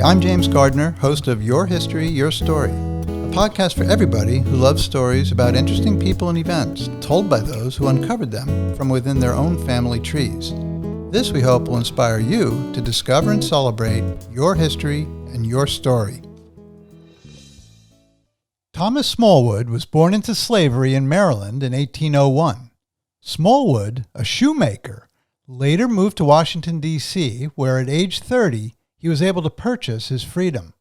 I'm James Gardner, host of Your History, Your Story, a podcast for everybody who loves stories about interesting people and events told by those who uncovered them from within their own family trees. This, we hope, will inspire you to discover and celebrate your history and your story. Thomas Smallwood was born into slavery in Maryland in 1801. Smallwood, a shoemaker, later moved to Washington, D.C., where at age 30, he was able to purchase his freedom.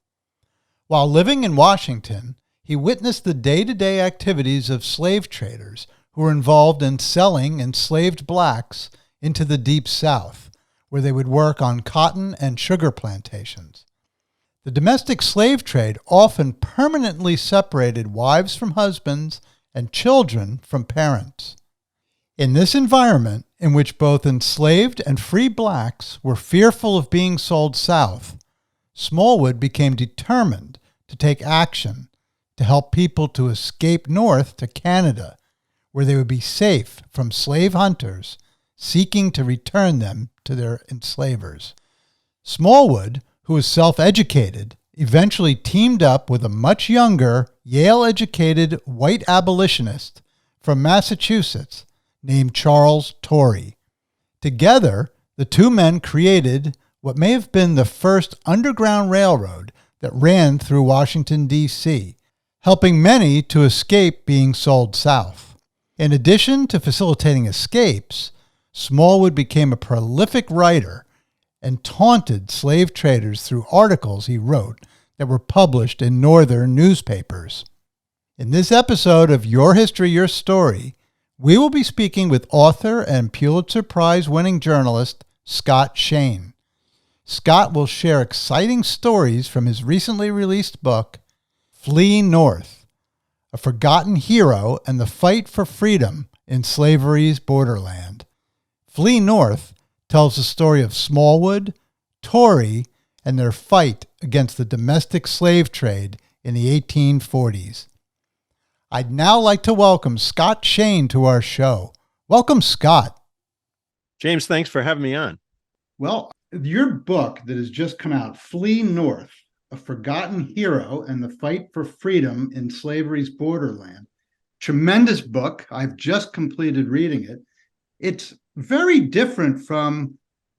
While living in Washington, he witnessed the day-to-day activities of slave traders who were involved in selling enslaved blacks into the Deep South, where they would work on cotton and sugar plantations. The domestic slave trade often permanently separated wives from husbands and children from parents. In this environment, in which both enslaved and free blacks were fearful of being sold south, Smallwood became determined to take action to help people to escape north to Canada, where they would be safe from slave hunters seeking to return them to their enslavers. Smallwood, who was self-educated, eventually teamed up with a much younger, Yale-educated white abolitionist from Massachusetts named Charles Torrey. Together, the two men created what may have been the first underground railroad that ran through Washington, D.C., helping many to escape being sold south. In addition to facilitating escapes, Smallwood became a prolific writer and taunted slave traders through articles he wrote that were published in northern newspapers. In this episode of Your History, Your Story, we will be speaking with author and Pulitzer Prize-winning journalist Scott Shane. Scott will share exciting stories from his recently released book, Flee North, A Forgotten Hero and the Fight for Freedom in Slavery's Borderland. Flee North tells the story of Smallwood, Torrey, and their fight against the domestic slave trade in the 1840s. I'd now like to welcome Scott Shane to our show. Welcome, Scott. James, thanks for having me on. Well, your book that has just come out, Flee North, A Forgotten Hero and the Fight for Freedom in Slavery's Borderland. Tremendous book. I've just completed reading it. It's very different from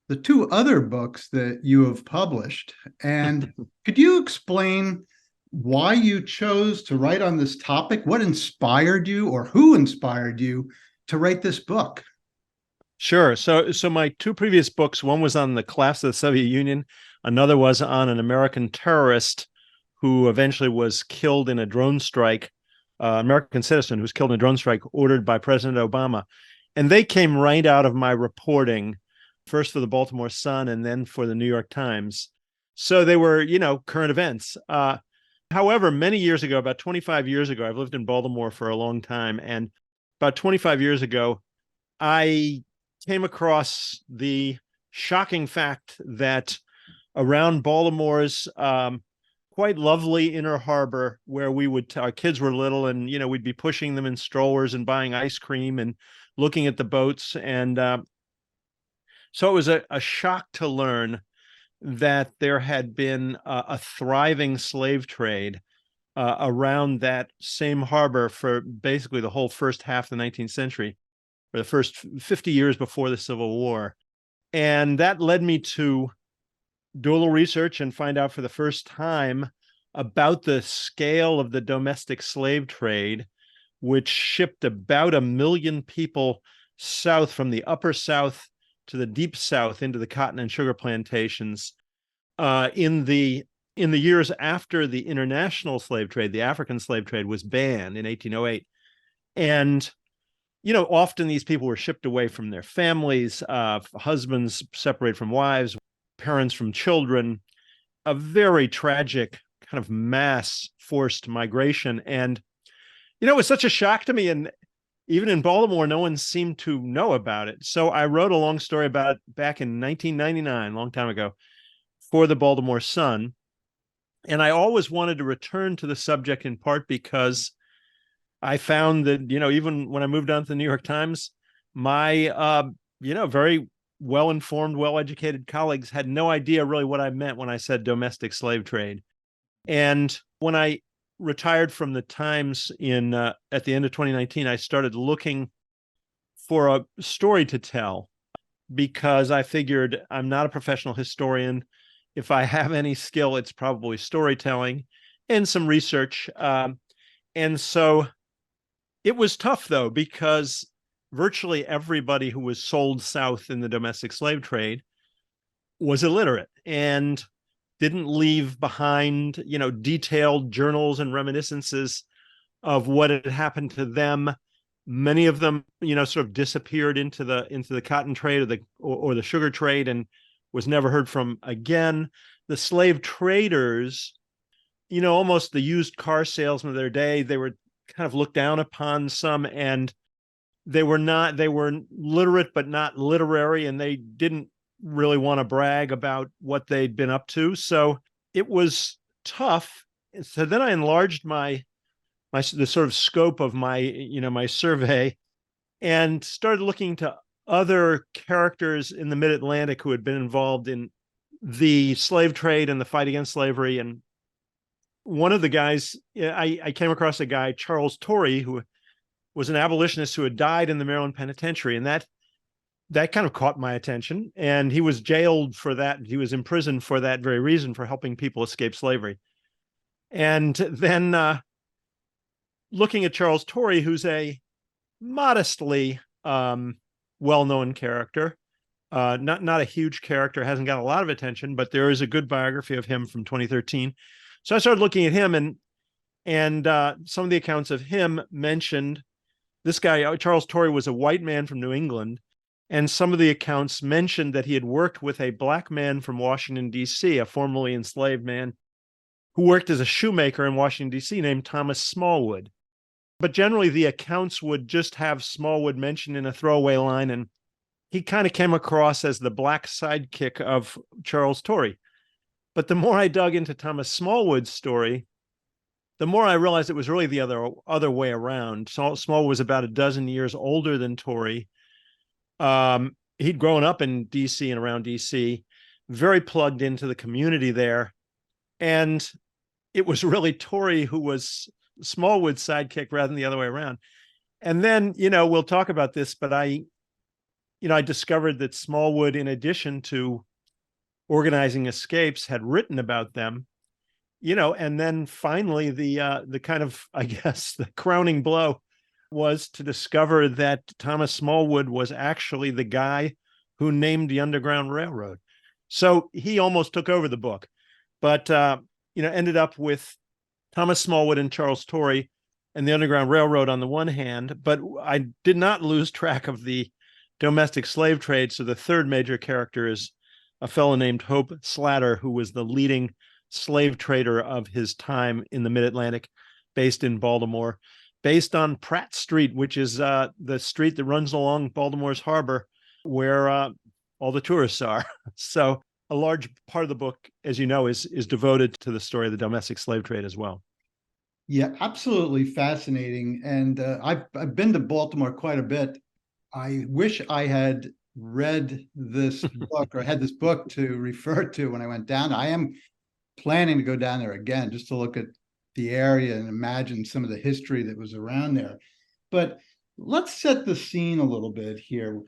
the two other books that you have published. And could you explain why you chose to write on this topic? What inspired you, or who inspired you to write this book? Sure. So my two previous books, one was on the collapse of the Soviet Union. Another was on an American terrorist who eventually was killed in a drone strike, American citizen who was killed in a drone strike ordered by President Obama. And they came right out of my reporting, first for the Baltimore Sun and then for the New York Times. So they were, current events. However, many years ago, about 25 years ago, I've lived in Baltimore for a long time. And about 25 years ago, I came across the shocking fact that around Baltimore's quite lovely inner harbor, where our kids were little and, we'd be pushing them in strollers and buying ice cream and looking at the boats. And so it was a shock to learn that there had been a thriving slave trade around that same harbor for basically the whole first half of the 19th century, or the first 50 years before the Civil War. And that led me to do a little research and find out for the first time about the scale of the domestic slave trade, which shipped about 1 million people south from the upper South to the deep South into the cotton and sugar plantations in the years after the international slave trade. The African slave trade was banned in 1808. And, often these people were shipped away from their families, husbands separated from wives, parents from children, a very tragic kind of mass forced migration. And, it was such a shock to me. And even in Baltimore, no one seemed to know about it. So I wrote a long story about it back in 1999, a long time ago, for the Baltimore Sun. And I always wanted to return to the subject in part because I found that, even when I moved on to the New York Times, my, very well-informed, well-educated colleagues had no idea really what I meant when I said domestic slave trade. And when I retired from the Times at the end of 2019, I started looking for a story to tell because I figured I'm not a professional historian. If I have any skill, it's probably storytelling and some research. And so it was tough, though, because virtually everybody who was sold south in the domestic slave trade was illiterate and didn't leave behind, detailed journals and reminiscences of what had happened to them. Many of them, sort of disappeared into the cotton trade or the sugar trade and was never heard from again. The slave traders, almost the used car salesmen of their day, they were kind of looked down upon some, and they were literate but not literary, and they didn't really want to brag about what they'd been up to. So it was tough. So then I enlarged the sort of scope of my survey and started looking to other characters in the mid-Atlantic who had been involved in the slave trade and the fight against slavery. And one of the guys, I came across a guy, Charles Torrey, who was an abolitionist who had died in the Maryland penitentiary. And that kind of caught my attention. And he was jailed for that. He was imprisoned for that very reason, for helping people escape slavery. And then looking at Charles Torrey, who's a modestly well-known character, not a huge character, hasn't got a lot of attention, but there is a good biography of him from 2013. So I started looking at him, and some of the accounts of him mentioned this guy, Charles Torrey, was a white man from New England, and some of the accounts mentioned that he had worked with a black man from Washington, D.C., a formerly enslaved man who worked as a shoemaker in Washington, D.C., named Thomas Smallwood. But generally, the accounts would just have Smallwood mentioned in a throwaway line, and he kind of came across as the black sidekick of Charles Torrey. But the more I dug into Thomas Smallwood's story, the more I realized it was really the other way around. Smallwood was about a dozen years older than Torrey. He'd grown up in D.C. and around D.C., very plugged into the community there. And it was really Torrey who was Smallwood's sidekick rather than the other way around. And then, we'll talk about this, but I discovered that Smallwood, in addition to organizing escapes, had written about them, and then finally the kind of, I guess, the crowning blow was to discover that Thomas Smallwood was actually the guy who named the Underground Railroad. So he almost took over the book, but, ended up with Thomas Smallwood and Charles Torrey and the Underground Railroad on the one hand, but I did not lose track of the domestic slave trade. So the third major character is a fellow named Hope Slatter, who was the leading slave trader of his time in the mid-Atlantic, based in Baltimore, based on Pratt Street, which is the street that runs along Baltimore's harbor, where all the tourists are. So a large part of the book, as you know, is devoted to the story of the domestic slave trade as well. Yeah, absolutely fascinating. And I've been to Baltimore quite a bit. I wish I had read this book or had this book to refer to when I went down. I am planning to go down there again just to look at the area and imagine some of the history that was around there. But let's set the scene a little bit here.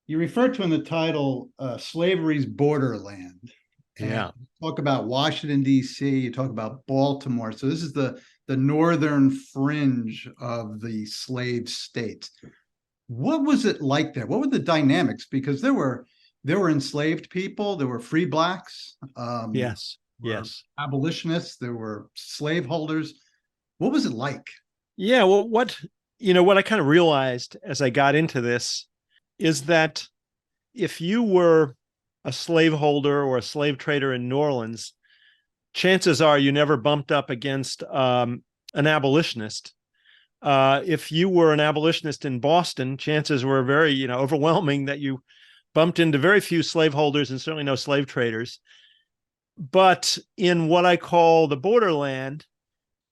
You refer to in the title slavery's borderland. Yeah. You talk about Washington, D.C., you talk about Baltimore. So this is the northern fringe of the slave states. What was it like there? What were the dynamics? Because there were enslaved people, there were free blacks, Yes. abolitionists, there were slaveholders. What was it like? Yeah. Well, what I kind of realized as I got into this is that if you were a slaveholder or a slave trader in New Orleans, chances are you never bumped up against an abolitionist. If you were an abolitionist in Boston, chances were very, overwhelming that you bumped into very few slaveholders and certainly no slave traders. But in what I call the borderland,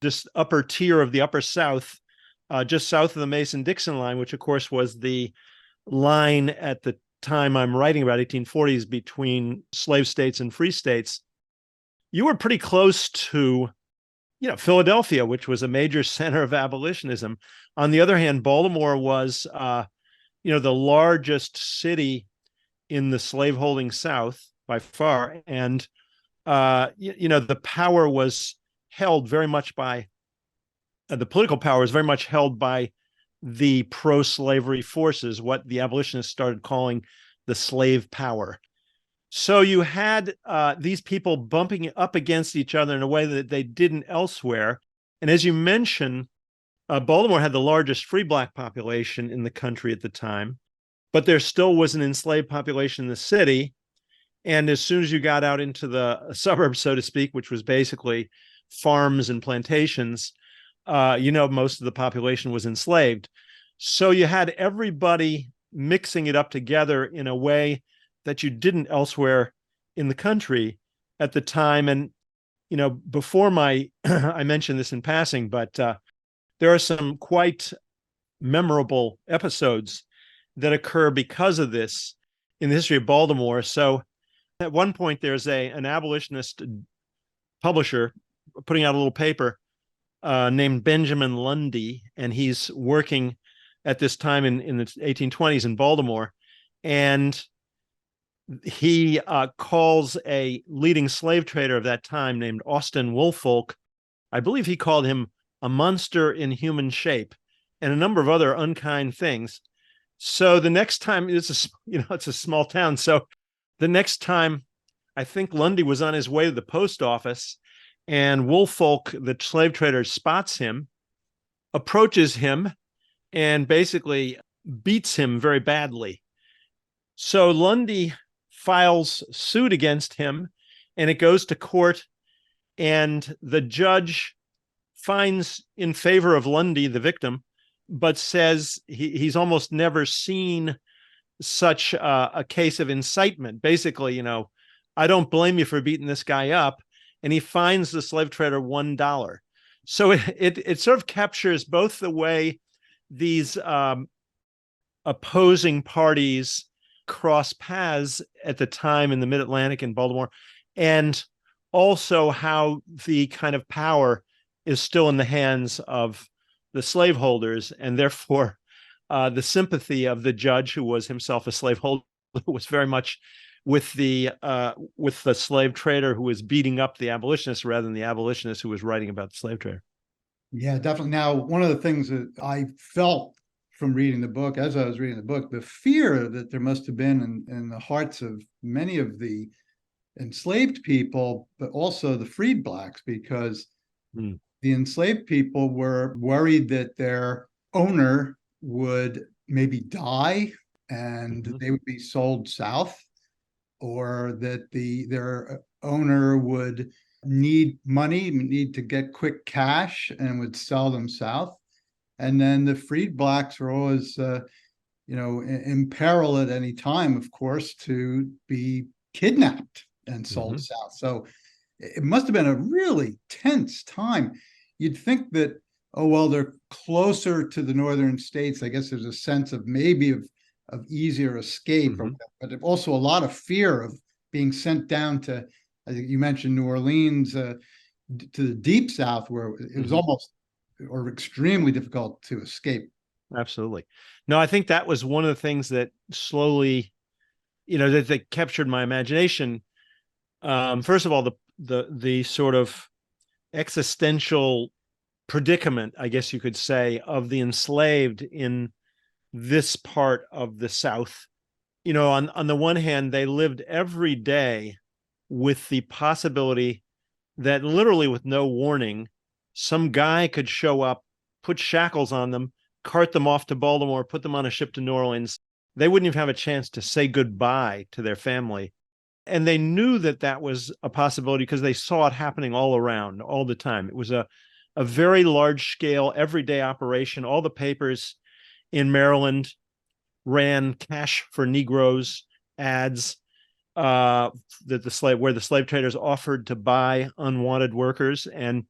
this upper tier of the upper South, just south of the Mason-Dixon line, which of course was the line at the time I'm writing about, 1840s, between slave states and free states, you were pretty close to, Philadelphia, which was a major center of abolitionism. On the other hand, Baltimore was, the largest city in the slaveholding South by far. And, the power was held very much by, the political power was very much held by the pro-slavery forces, what the abolitionists started calling the slave power. So you had these people bumping up against each other in a way that they didn't elsewhere. And as you mentioned, Baltimore had the largest free Black population in the country at the time, but there still was an enslaved population in the city. And as soon as you got out into the suburbs, so to speak, which was basically farms and plantations, most of the population was enslaved. So you had everybody mixing it up together in a way that you didn't elsewhere in the country at the time. And, before I mentioned this in passing, but there are some quite memorable episodes that occur because of this in the history of Baltimore. So at one point, there's an abolitionist publisher putting out a little paper named Benjamin Lundy, and he's working at this time in the 1820s in Baltimore. And he calls a leading slave trader of that time named Austin Woolfolk. I believe he called him a monster in human shape and a number of other unkind things. So the next time, it's a small town. So the next time, I think Lundy was on his way to the post office, and Woolfolk, the slave trader, spots him, approaches him, and basically beats him very badly. So Lundy files suit against him, and it goes to court, and the judge finds in favor of Lundy, the victim, but says he's almost never seen such a case of incitement. Basically, I don't blame you for beating this guy up. And he fines the slave trader $1. So it sort of captures both the way these opposing parties cross paths at the time in the mid-Atlantic and Baltimore, and also how the kind of power is still in the hands of the slaveholders, and therefore the sympathy of the judge, who was himself a slaveholder, was very much with the slave trader who was beating up the abolitionist rather than the abolitionist who was writing about the slave trader. Yeah, definitely. Now, one of the things that I felt from reading the book, as I was reading the book, the fear that there must have been in the hearts of many of the enslaved people, but also the freed Blacks, because the enslaved people were worried that their owner would maybe die and they would be sold south, or that their owner would need money, need to get quick cash, and would sell them south. And then the freed Blacks were always, in peril at any time, of course, to be kidnapped and sold south. So it must have been a really tense time. You'd think that, oh, well, they're closer to the northern states. I guess there's a sense of maybe of easier escape, but also a lot of fear of being sent down to, I think you mentioned New Orleans, to the deep South, where it was almost or extremely difficult to escape. Absolutely. No, I think that was one of the things that slowly, that captured my imagination. First of all, the sort of existential predicament, I guess you could say, of the enslaved in this part of the South. On the one hand, they lived every day with the possibility that literally with no warning, some guy could show up, put shackles on them, cart them off to Baltimore, put them on a ship to New Orleans. They wouldn't even have a chance to say goodbye to their family. And they knew that that was a possibility because they saw it happening all around, all the time. It was a very large scale, everyday operation. All the papers in Maryland ran cash for Negroes ads where the slave traders offered to buy unwanted workers. And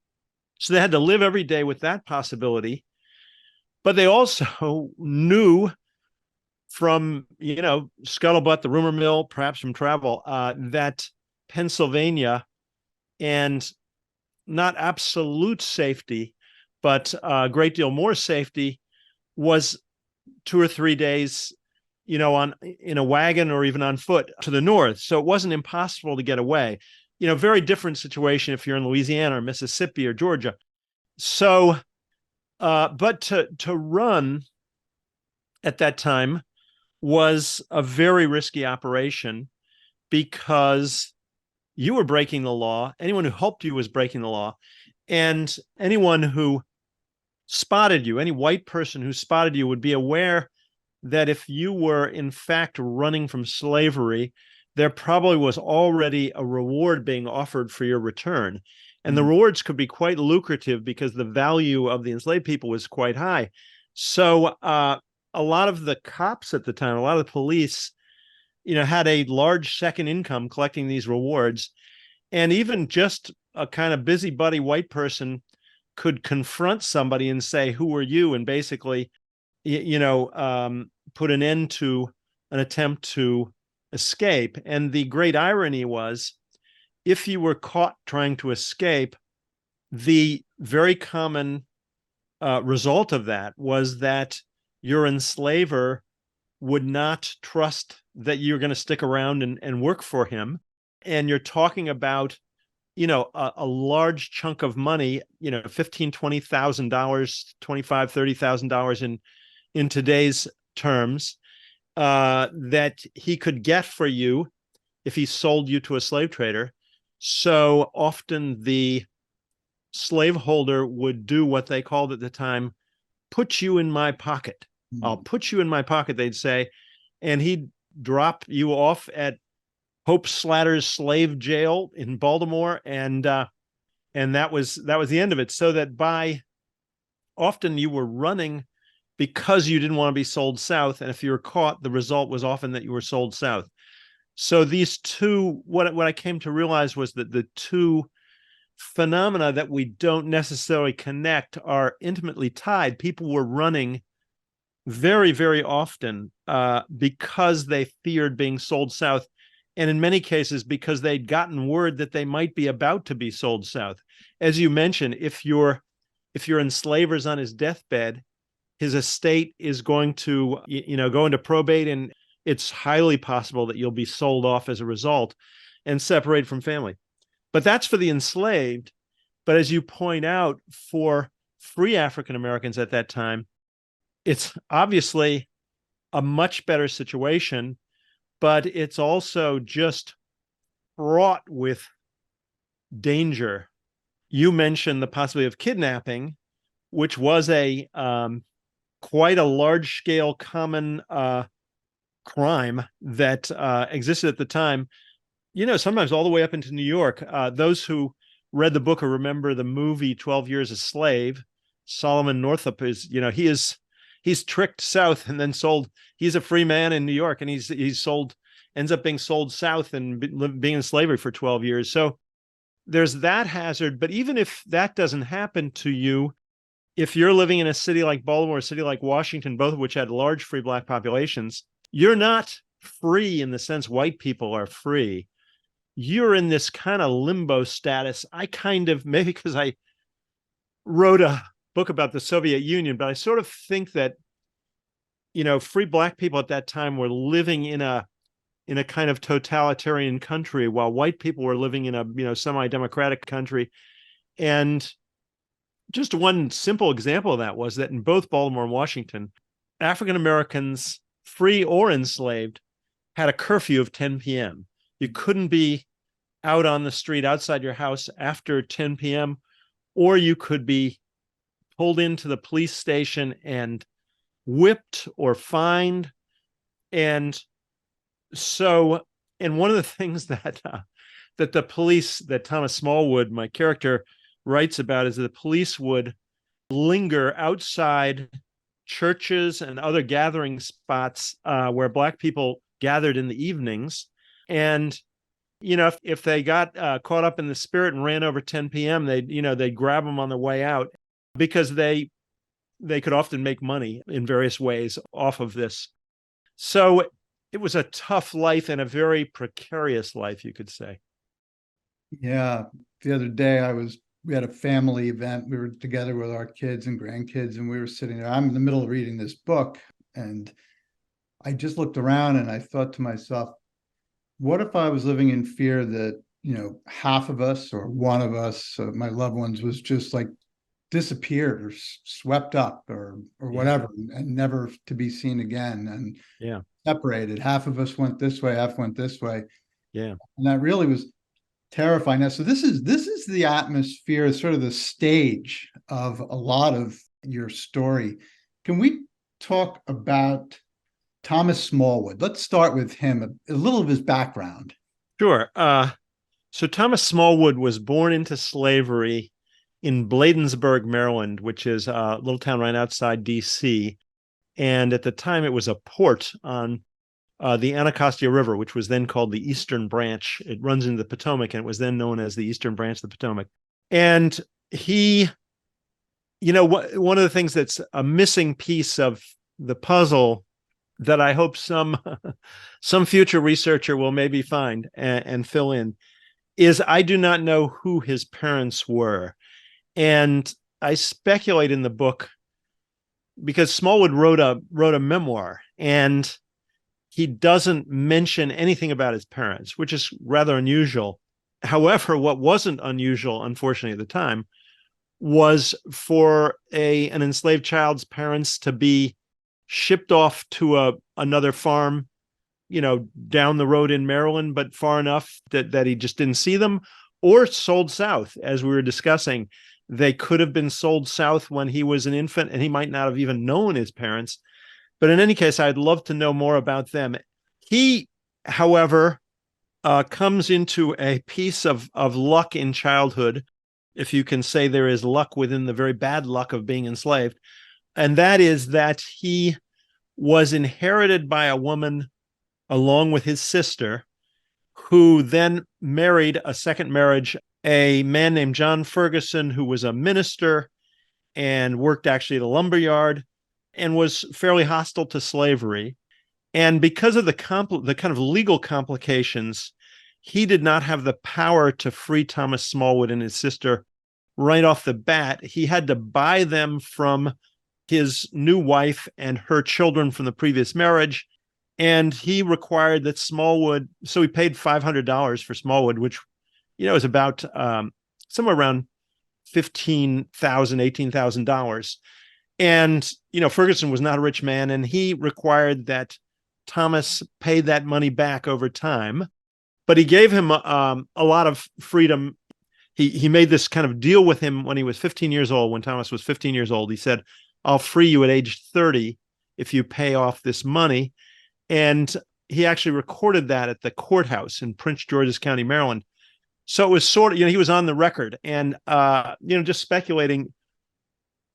so they had to live every day with that possibility. But they also knew from, scuttlebutt, the rumor mill, perhaps from travel, that Pennsylvania, and not absolute safety, but a great deal more safety, was 2 or 3 days, in a wagon or even on foot to the north. So it wasn't impossible to get away. Very different situation if you're in Louisiana or Mississippi or Georgia. So, but to run at that time was a very risky operation, because you were breaking the law. Anyone who helped you was breaking the law. And anyone who spotted you, any white person who spotted you, would be aware that if you were in fact running from slavery, there probably was already a reward being offered for your return. And the rewards could be quite lucrative because the value of the enslaved people was quite high. So a lot of the cops at the time, a lot of the police, had a large second income collecting these rewards. And even just a kind of busybody white person could confront somebody and say, "Who are you?" and basically, put an end to an attempt to escape. And the great irony was, if you were caught trying to escape, the very common result of that was that your enslaver would not trust that you're going to stick around and work for him. And you're talking about, a large chunk of money, $15,000, $20,000, $25,000, $30,000 in today's terms, that he could get for you if he sold you to a slave trader. So often the slaveholder would do what they called at the time, "Put you in my pocket." "I'll put you in my pocket," they'd say. And he'd drop you off at Hope Slatter's slave jail in Baltimore. And that was the end of it. So that often you were running because you didn't want to be sold south. And if you were caught, the result was often that you were sold south. So these two, what I came to realize was that the two phenomena that we don't necessarily connect are intimately tied. People were running very, very often because they feared being sold south. And in many cases, because they'd gotten word that they might be about to be sold south. As you mentioned, if your enslaver's on his deathbed, his estate is going to, go into probate, and it's highly possible that you'll be sold off as a result and separated from family. But that's for the enslaved. But as you point out, for free African Americans at that time, it's obviously a much better situation, but it's also just fraught with danger. You mentioned the possibility of kidnapping, which was a quite a large-scale common crime that existed at the time. Sometimes all the way up into New York. Those who read the book or remember the movie 12 Years a Slave, Solomon Northup he's tricked south and then sold. He's a free man in New York, and ends up being sold south and being in slavery for 12 years. So there's that hazard. But even if that doesn't happen to you, if you're living in a city like Baltimore, a city like Washington, both of which had large free Black populations, you're not free in the sense white people are free. You're in this kind of limbo status. Maybe because I wrote a book about the Soviet Union, but I sort of think that, free Black people at that time were living in a kind of totalitarian country, while white people were living in a, semi-democratic country. And just one simple example of that was that in both Baltimore and Washington, African Americans, free or enslaved, had a curfew of 10 p.m. You couldn't be out on the street outside your house after 10 p.m., or you could be pulled into the police station and whipped or fined. And one of the things that the police, that Thomas Smallwood, my character, writes about, is that the police would linger outside churches and other gathering spots where Black people gathered in the evenings. And, if they got caught up in the spirit and ran over 10 p.m., they'd grab them on the way out, because they could often make money in various ways off of this. So it was a tough life and a very precarious life, you could say. Yeah. The other day we had a family event. We were together with our kids and grandkids, and we were sitting there. I'm in the middle of reading this book, and I just looked around and I thought to myself, what if I was living in fear that, half of us or one of us, my loved ones, was just like disappeared or swept up or Yeah. whatever, and never to be seen again, and Yeah. separated. Half of us went this way, half went this way. Yeah. And that really was terrifying. Now, so this is the atmosphere, sort of the stage of a lot of your story. Can we talk about Thomas Smallwood? Let's start with him, a little of his background. Sure. So Thomas Smallwood was born into slavery in Bladensburg, Maryland, which is a little town right outside D.C. And at the time, it was a port on the Anacostia River, which was then called the Eastern Branch. It runs into the Potomac, and it was then known as the Eastern Branch of the Potomac. And he, one of the things that's a missing piece of the puzzle that I hope some future researcher will maybe find and fill in is I do not know who his parents were. And I speculate in the book because Smallwood wrote a memoir, and he doesn't mention anything about his parents, which is rather unusual. However, what wasn't unusual, unfortunately, at the time, was for an enslaved child's parents to be shipped off to another farm, down the road in Maryland, but far enough that he just didn't see them, or sold south, as we were discussing. They could have been sold south when he was an infant, and he might not have even known his parents. But in any case, I'd love to know more about them. He, however, comes into a piece of luck in childhood, if you can say there is luck within the very bad luck of being enslaved. And that is that he was inherited by a woman along with his sister, who then married a second marriage, a man named John Ferguson, who was a minister and worked actually at a lumber yard and was fairly hostile to slavery. And because of the kind of legal complications, he did not have the power to free Thomas Smallwood and his sister right off the bat. He had to buy them from his new wife and her children from the previous marriage. And he required that Smallwood, so he paid $500 for Smallwood, which, is about somewhere around $15,000, $18,000. And, Ferguson was not a rich man, and he required that Thomas pay that money back over time. But he gave him a lot of freedom. He made this kind of deal with him when he was 15 years old. When Thomas was 15 years old, he said, I'll free you at age 30 if you pay off this money. And he actually recorded that at the courthouse in Prince George's County, Maryland. So it was sort of, he was on the record. And, just speculating,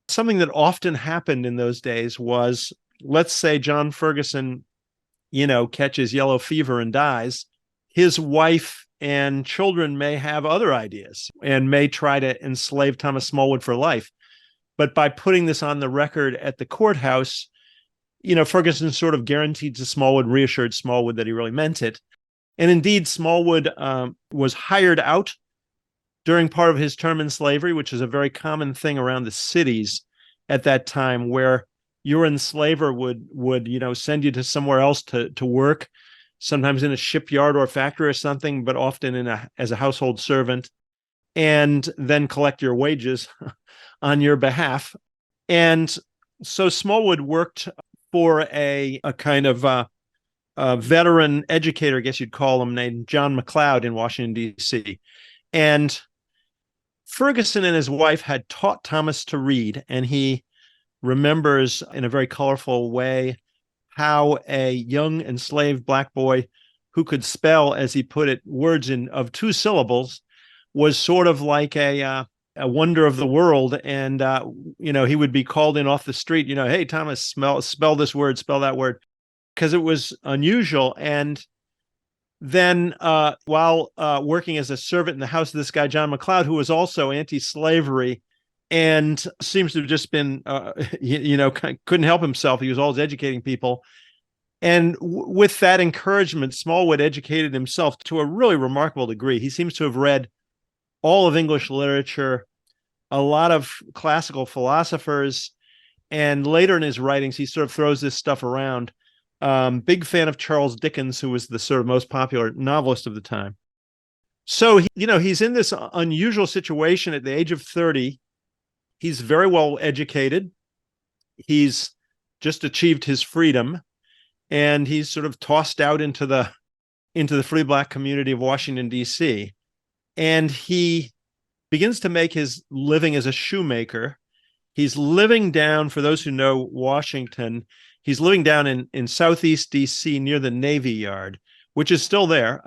something that often happened in those days was, let's say John Ferguson, catches yellow fever and dies. His wife and children may have other ideas and may try to enslave Thomas Smallwood for life. But by putting this on the record at the courthouse, Ferguson sort of guaranteed to Smallwood, reassured Smallwood that he really meant it. And indeed, Smallwood was hired out during part of his term in slavery, which is a very common thing around the cities at that time, where your enslaver would send you to somewhere else to work, sometimes in a shipyard or factory or something, but often as a household servant, and then collect your wages on your behalf. And so Smallwood worked for a kind of a veteran educator, I guess you'd call him, named John McLeod in Washington, D.C. And Ferguson and his wife had taught Thomas to read, and he remembers in a very colorful way how a young enslaved Black boy who could spell, as he put it, words of 2 syllables was sort of like a wonder of the world. And, he would be called in off the street, hey, Thomas, spell this word, spell that word, because it was unusual. And then while working as a servant in the house of this guy, John McLeod, who was also anti-slavery and seems to have just been, couldn't help himself. He was always educating people. And with that encouragement, Smallwood educated himself to a really remarkable degree. He seems to have read all of English literature, a lot of classical philosophers, and later in his writings, he sort of throws this stuff around. Big fan of Charles Dickens, who was the sort of most popular novelist of the time. So, he's in this unusual situation at the age of 30. He's very well educated. He's just achieved his freedom, and he's sort of tossed out into the free black community of Washington, D.C. And he begins to make his living as a shoemaker. He's living down, for those who know Washington, he's living down in Southeast D.C. near the Navy Yard, which is still there,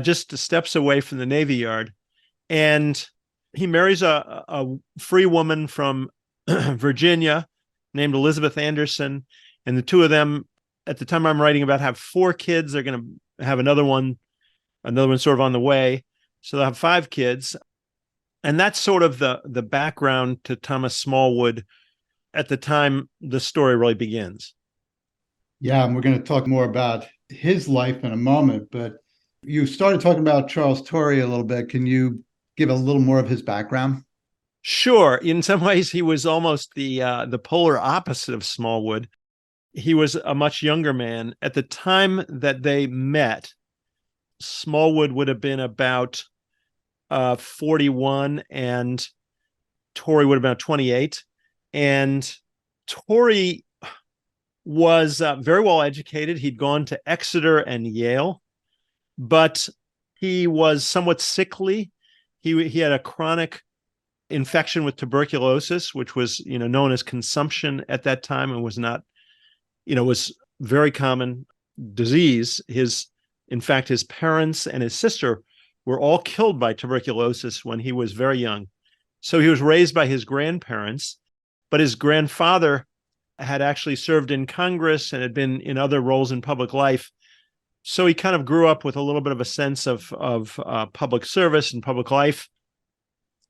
just steps away from the Navy Yard. And he marries a free woman from Virginia named Elizabeth Anderson. And the two of them, at the time I'm writing about, have 4 kids. They're going to have another one sort of on the way. So they'll have 5 kids. And that's sort of the background to Thomas Smallwood at the time the story really begins. Yeah, and we're going to talk more about his life in a moment, but you started talking about Charles Torrey a little bit. Can you give a little more of his background? Sure. In some ways, he was almost the polar opposite of Smallwood. He was a much younger man. At the time that they met, Smallwood would have been about 41, and Torrey would have been 28. And Torrey was very well educated. He'd gone to Exeter and Yale, but he was somewhat sickly. He had a chronic infection with tuberculosis, which was known as consumption at that time, and was not, was very common disease. In fact, his parents and his sister were all killed by tuberculosis when he was very young. So he was raised by his grandparents, but his grandfather had actually served in Congress and had been in other roles in public life. So he kind of grew up with a little bit of a sense of public service and public life.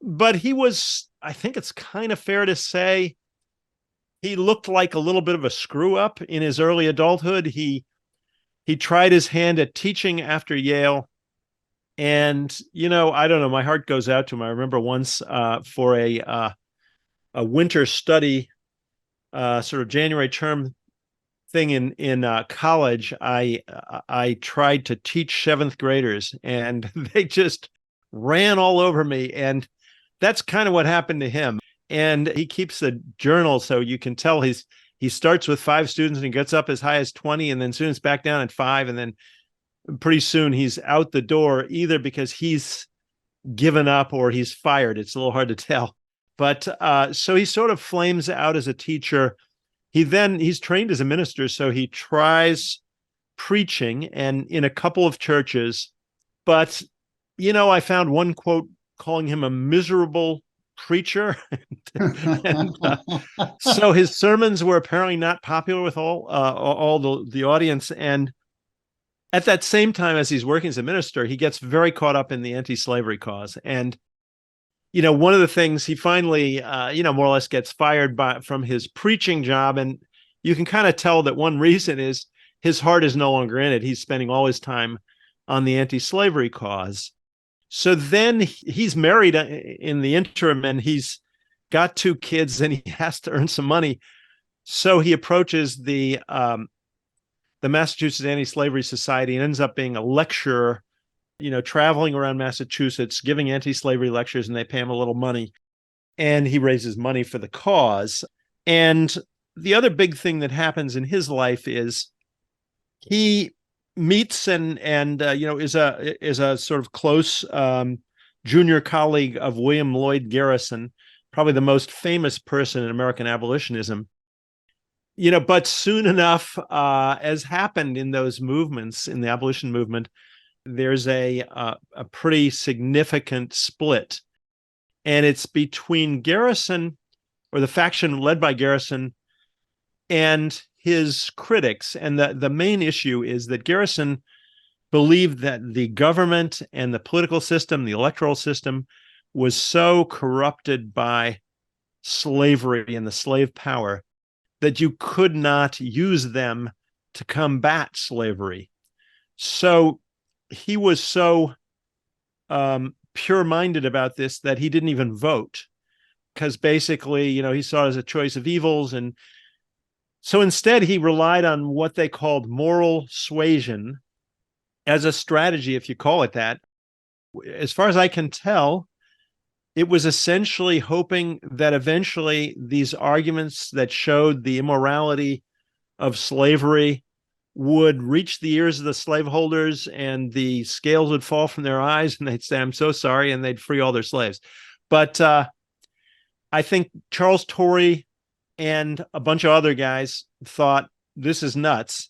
But he was, I think it's kind of fair to say, he looked like a little bit of a screw up in his early adulthood. He tried his hand at teaching after Yale. And, I don't know, my heart goes out to him. I remember once for a winter study, sort of January term thing in college, I tried to teach 7th graders, and they just ran all over me. And that's kind of what happened to him. And he keeps a journal, so you can tell he starts with 5 students and he gets up as high as 20, and then students back down at 5, and then pretty soon he's out the door, either because he's given up or he's fired. It's a little hard to tell. But so he sort of flames out as a teacher. He's trained as a minister, so he tries preaching and in a couple of churches. But, I found one quote calling him a miserable preacher. And so his sermons were apparently not popular with all the audience. And at that same time, as he's working as a minister, he gets very caught up in the anti-slavery cause. And, one of the things he finally, more or less gets fired from his preaching job. And you can kind of tell that one reason is his heart is no longer in it. He's spending all his time on the anti-slavery cause. So then he's married in the interim, and he's got 2 kids, and he has to earn some money. So he approaches the Massachusetts Anti-Slavery Society and ends up being a lecturer, traveling around Massachusetts, giving anti-slavery lectures, and they pay him a little money, and he raises money for the cause. And the other big thing that happens in his life is he meets and is a sort of close junior colleague of William Lloyd Garrison, probably the most famous person in American abolitionism. But soon enough, as happened in those movements, in the abolition movement, there's a pretty significant split. And it's between Garrison, or the faction led by Garrison, and his critics. And the main issue is that Garrison believed that the government and the political system, the electoral system, was so corrupted by slavery and the slave power that you could not use them to combat slavery. So he was so pure-minded about this that he didn't even vote, because basically, he saw it as a choice of evils. And so instead, he relied on what they called moral suasion as a strategy, if you call it that. As far as I can tell, it was essentially hoping that eventually these arguments that showed the immorality of slavery would reach the ears of the slaveholders, and the scales would fall from their eyes, and they'd say, "I'm so sorry," and they'd free all their slaves. But I think Charles Torrey and a bunch of other guys thought this is nuts,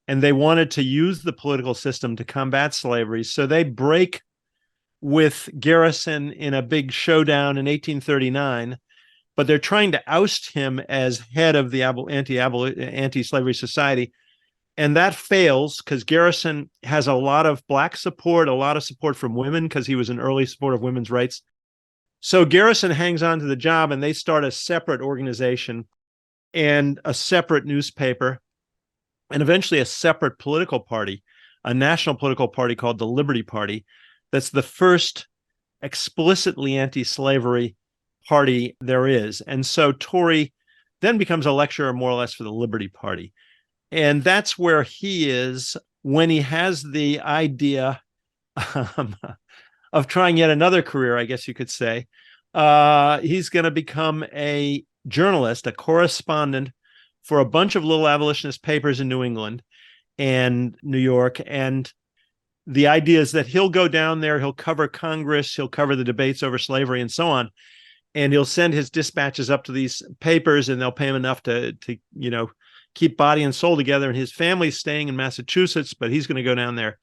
and they wanted to use the political system to combat slavery. So they break with Garrison in a big showdown in 1839, but they're trying to oust him as head of the anti-slavery society. And that fails because Garrison has a lot of black support, a lot of support from women, because he was an early supporter of women's rights. So Garrison hangs on to the job, and they start a separate organization and a separate newspaper, and eventually a separate political party, a national political party called the Liberty Party. That's the first explicitly anti-slavery party there is. And so Torrey then becomes a lecturer more or less for the Liberty Party. And that's where he is when he has the idea of trying yet another career, I guess you could say. He's going to become a journalist, a correspondent for a bunch of little abolitionist papers in New England and New York. And the idea is that he'll go down there, he'll cover Congress, he'll cover the debates over slavery and so on. And he'll send his dispatches up to these papers, and they'll pay him enough to keep body and soul together. And his family's staying in Massachusetts, but he's going to go down there.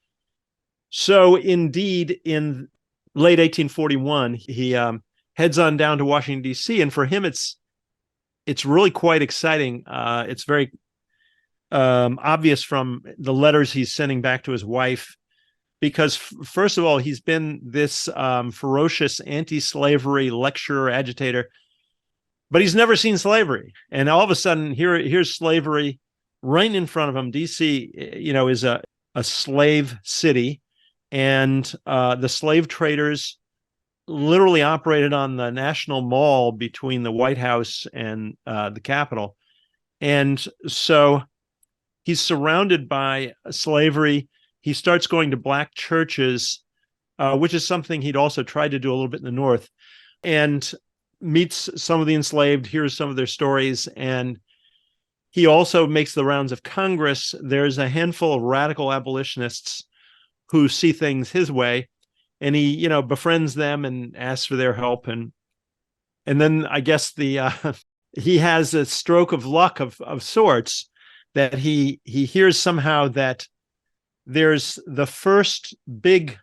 So indeed, in late 1841, he heads on down to Washington, D.C. And for him, it's really quite exciting. It's very obvious from the letters he's sending back to his wife, because first of all, he's been this ferocious anti-slavery lecturer, agitator, but he's never seen slavery. And all of a sudden, here's slavery right in front of him. D.C., is a slave city, and the slave traders literally operated on the National Mall between the White House and the Capitol. And so he's surrounded by slavery. He starts going to black churches, which is something he'd also tried to do a little bit in the North, and meets some of the enslaved, hears some of their stories. And he also makes the rounds of Congress. There's a handful of radical abolitionists who see things his way, and he, befriends them and asks for their help. And then I guess he has a stroke of luck of sorts, that he hears somehow that there's the first big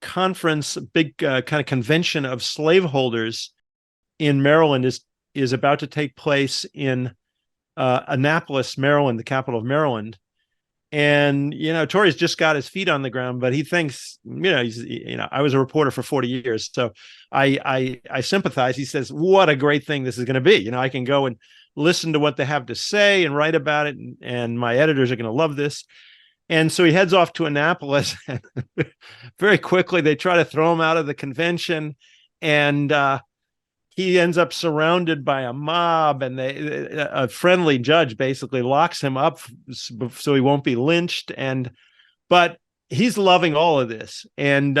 conference, big kind of convention of slaveholders in Maryland is about to take place in Annapolis, Maryland, the capital of Maryland. And, Torrey's just got his feet on the ground, but he thinks, I was a reporter for 40 years, so I sympathize. He says, what a great thing this is going to be. I can go and listen to what they have to say and write about it, and my editors are going to love this. And so he heads off to Annapolis. Very quickly, they try to throw him out of the convention, and he ends up surrounded by a mob, and a friendly judge basically locks him up so he won't be lynched. But he's loving all of this. And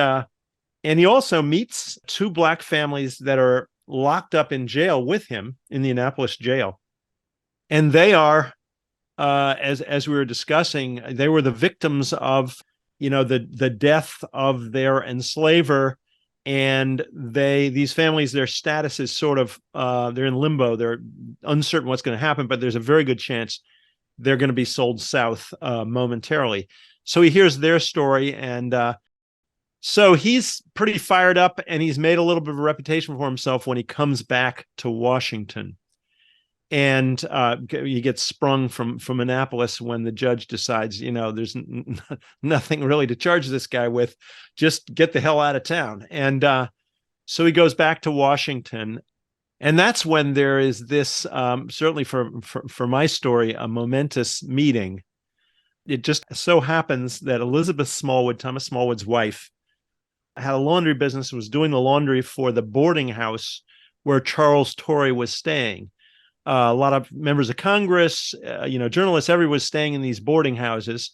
he also meets two black families that are locked up in jail with him in the Annapolis jail. And they are, as we were discussing, they were the victims of, the death of their enslaver. And these families, their status is sort of, they're in limbo. They're uncertain what's going to happen, but there's a very good chance they're going to be sold south momentarily. So he hears their story, and so he's pretty fired up, and he's made a little bit of a reputation for himself when he comes back to Washington. And he gets sprung from Annapolis when the judge decides, there's nothing really to charge this guy with. Just get the hell out of town. And so he goes back to Washington. And that's when there is this, certainly for my story, a momentous meeting it just so happens that Elizabeth Smallwood, Thomas Smallwood's wife, had a laundry business, was doing the laundry for the boarding house where Charles Torrey was staying. A lot of members of Congress, journalists, everyone was staying in these boarding houses.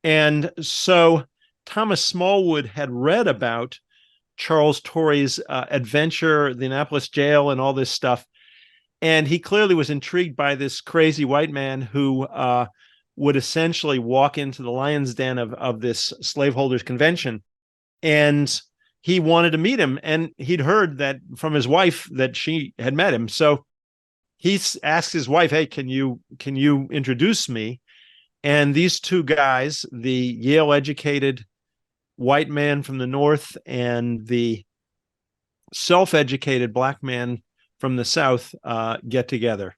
And so Thomas Smallwood had read about Charles Torrey's adventure, the Annapolis jail, and all this stuff. And he clearly was intrigued by this crazy white man who would essentially walk into the lion's den of this slaveholders convention. And he wanted to meet him. And he'd heard that from his wife that she had met him. So he asked his wife, hey, can you introduce me? And these two guys, the Yale educated white man from the North and the self-educated black man from the South, get together.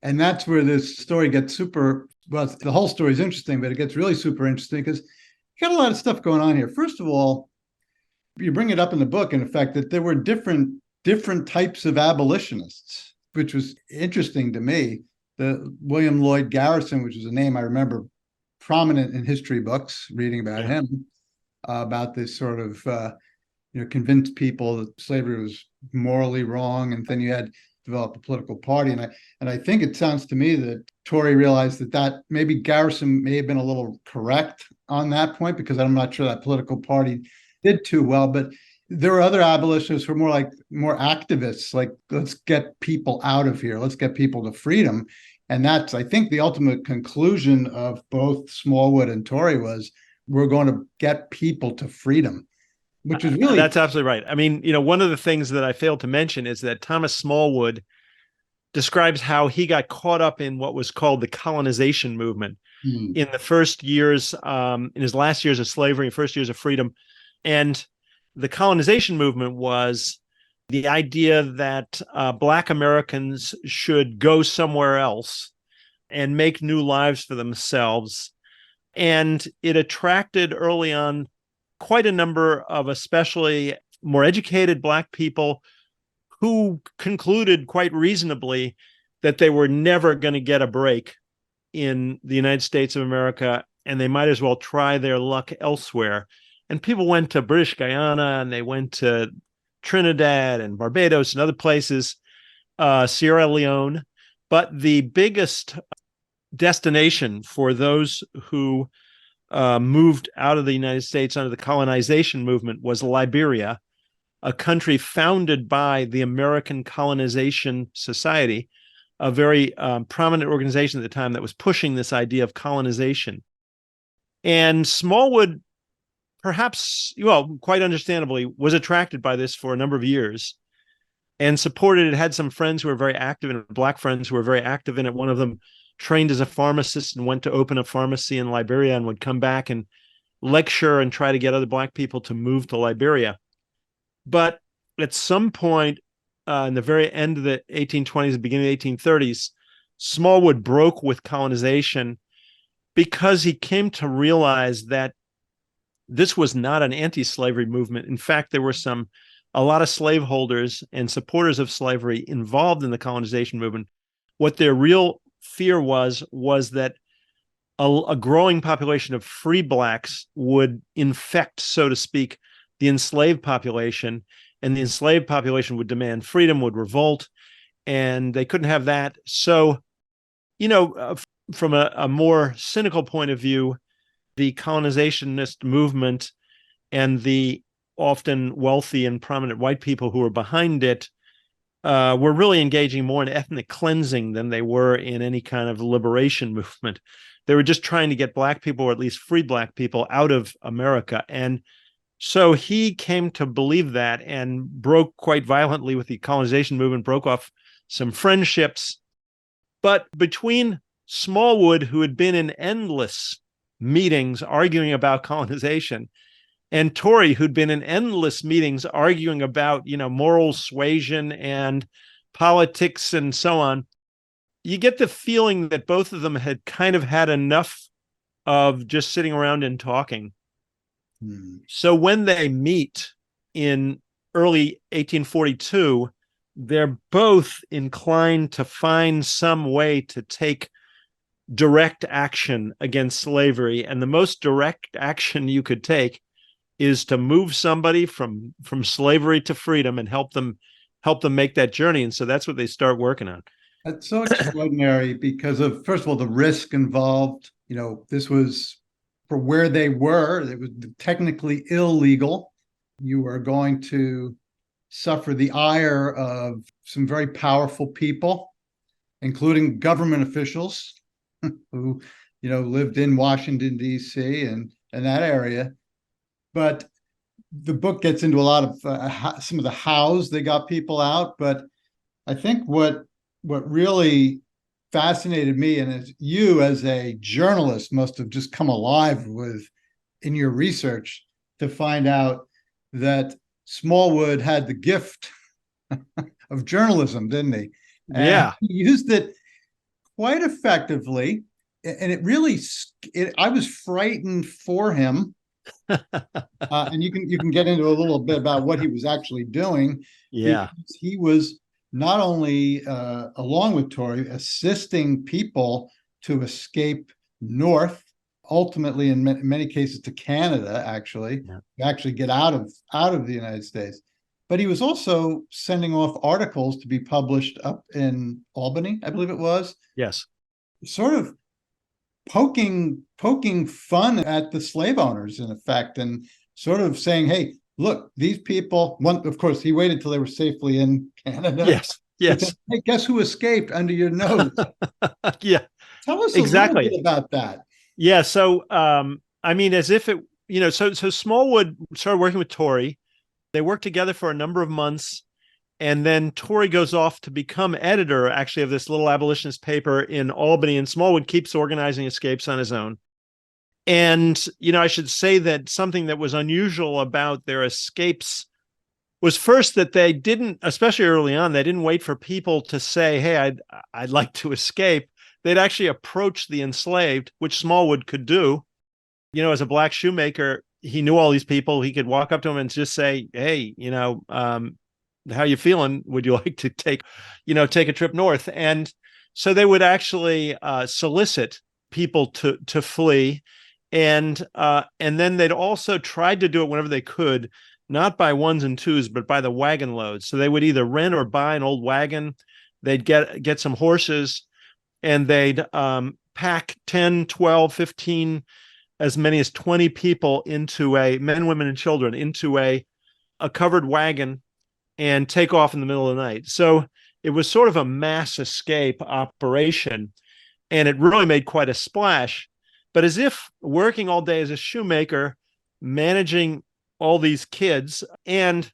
And that's where this story gets super, well, the whole story is interesting, but it gets really super interesting because you got a lot of stuff going on here. First of all, you bring it up in the book, in effect, that there were different types of abolitionists, which was interesting to me. The William Lloyd Garrison, which is a name I remember prominent in history books, reading about him, about this sort of, convinced people that slavery was morally wrong. And then you had develop a political party. And I think it sounds to me that Torrey realized that maybe Garrison may have been a little correct on that point, because I'm not sure that political party did too well. But there were other abolitionists who were more activists, like, let's get people out of here, let's get people to freedom. And that's, I think, the ultimate conclusion of both Smallwood and Torrey was, we're going to get people to freedom, which is really... That's absolutely right. I mean, one of the things that I failed to mention is that Thomas Smallwood describes how he got caught up in what was called the colonization movement in the first years, in his last years of slavery, first years of freedom. And the colonization movement was the idea that Black Americans should go somewhere else and make new lives for themselves. And it attracted early on quite a number of especially more educated Black people who concluded quite reasonably that they were never going to get a break in the United States of America, and they might as well try their luck elsewhere. And people went to British Guyana, and they went to Trinidad and Barbados and other places, Sierra Leone. But the biggest destination for those who moved out of the United States under the colonization movement was Liberia, a country founded by the American Colonization Society, a very prominent organization at the time that was pushing this idea of colonization. And Smallwood, perhaps, quite understandably, was attracted by this for a number of years and supported it. Had some friends who were very active in it, Black friends who were very active in it. One of them trained as a pharmacist and went to open a pharmacy in Liberia and would come back and lecture and try to get other Black people to move to Liberia. But at some point in the very end of the 1820s, the beginning of the 1830s, Smallwood broke with colonization because he came to realize that this was not an anti-slavery movement. In fact, there were a lot of slaveholders and supporters of slavery involved in the colonization movement. What their real fear was that a growing population of free Blacks would infect, so to speak, the enslaved population, and the enslaved population would demand freedom, would revolt, and they couldn't have that. So, from a more cynical point of view, the colonizationist movement and the often wealthy and prominent white people who were behind it were really engaging more in ethnic cleansing than they were in any kind of liberation movement. They were just trying to get Black people, or at least free Black people, out of America. And so he came to believe that and broke quite violently with the colonization movement, broke off some friendships. But between Smallwood, who had been in endless meetings arguing about colonization, and Torrey, who'd been in endless meetings arguing about, moral suasion and politics and so on, you get the feeling that both of them had kind of had enough of just sitting around and talking. So when they meet in early 1842, they're both inclined to find some way to take direct action against slavery, and the most direct action you could take is to move somebody from slavery to freedom and help them make that journey. And so that's what they start working on. That's so extraordinary because of, first of all, the risk involved. This was for where they were. It was technically illegal. You were going to suffer the ire of some very powerful people, including government officials who, lived in Washington, D.C. and that area. But the book gets into a lot of some of the hows they got people out. But I think what really fascinated me, and as you as a journalist must have just come alive with in your research to find out that Smallwood had the gift of journalism, didn't he? Yeah. And he used it quite effectively. And it really, I was frightened for him. And you can get into a little bit about what he was actually doing. Yeah. He was not only, along with Torrey, assisting people to escape north, ultimately in many cases to Canada, to actually get out of the United States. But he was also sending off articles to be published up in Albany, I believe it was. Yes. Sort of poking fun at the slave owners, in effect, and sort of saying, hey, look, these people, of course, he waited till they were safely in Canada. Yes. Then, hey, guess who escaped under your nose? Yeah. Tell us a little bit about that. Yeah. So, as if it, so Smallwood started working with Torrey. They worked together for a number of months. And then Torrey goes off to become editor, actually, of this little abolitionist paper in Albany. And Smallwood keeps organizing escapes on his own. And, I should say that something that was unusual about their escapes was first that they didn't, especially early on, they didn't wait for people to say, hey, I'd like to escape. They'd actually approach the enslaved, which Smallwood could do. As a black shoemaker, he knew all these people. He could walk up to them and just say, hey, how you feeling? Would you like to take a trip north? And so they would actually solicit people to flee. And then they'd also tried to do it whenever they could, not by ones and twos, but by the wagon loads. So they would either rent or buy an old wagon. They'd get some horses, and they'd pack 10, 12, 15, as many as 20 people into men, women, and children into a covered wagon and take off in the middle of the night. So it was sort of a mass escape operation, and it really made quite a splash. But as if working all day as a shoemaker, managing all these kids, and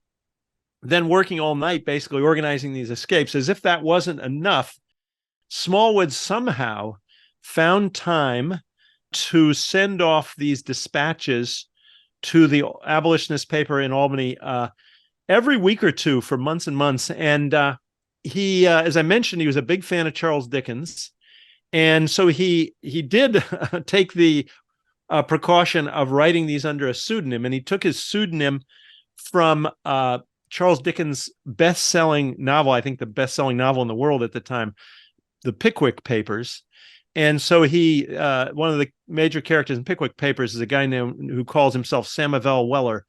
then working all night, basically organizing these escapes, as if that wasn't enough, Smallwood somehow found time to send off these dispatches to the abolitionist paper in Albany every week or two for months and months. And he, as I mentioned, he was a big fan of Charles Dickens. And so he did take the precaution of writing these under a pseudonym. And he took his pseudonym from Charles Dickens' best-selling novel, I think the best-selling novel in the world at the time, The Pickwick Papers. And so he, one of the major characters in Pickwick Papers is a guy who calls himself Samuel Weller.